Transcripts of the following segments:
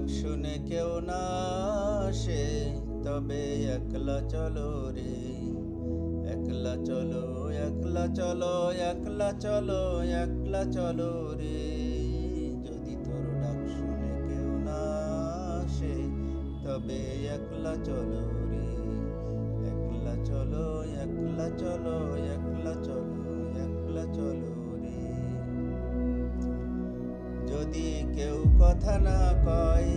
শুনে কেউ না আসে, তবে একলা চলো রে। একলা চলো, একলা চলো, একলা চলো, একলা চলো রে। যদি তোর ডাক শুনে কেউ না আসে, তবে একলা চলো রে। একলা চলো, একলা চলো, একলা চলো, একলা চলো রে। যদি কেউ কথা না কয়,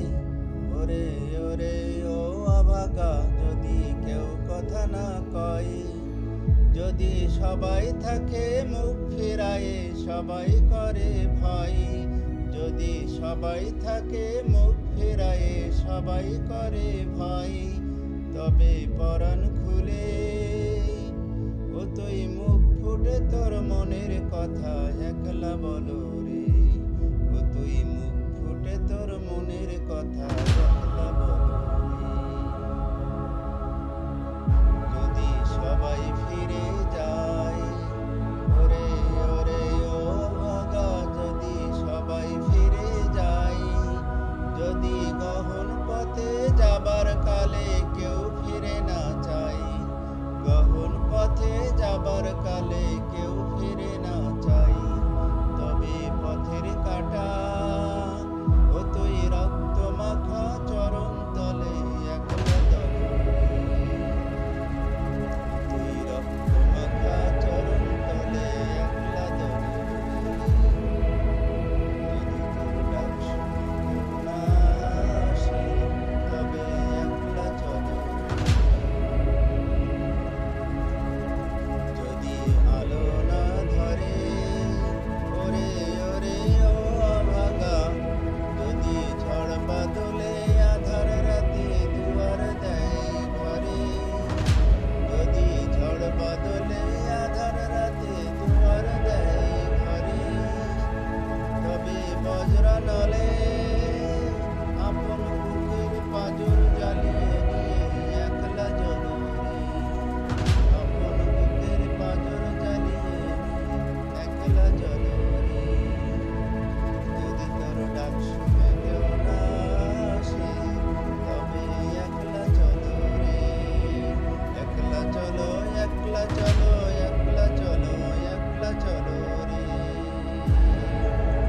ওরে ওরে ও অভাগা, যদি কেউ কথা না কয়, যদি সবাই থাকে মুখ ফিরায়ে, সবাই করে ভয়। যদি সবাই থাকে মুখ ফিরায়ে, সবাই করে ভয়, তবে পরাণ খুলে ও তুই মুখ ফুটে তোর মনের কথা একলা বলো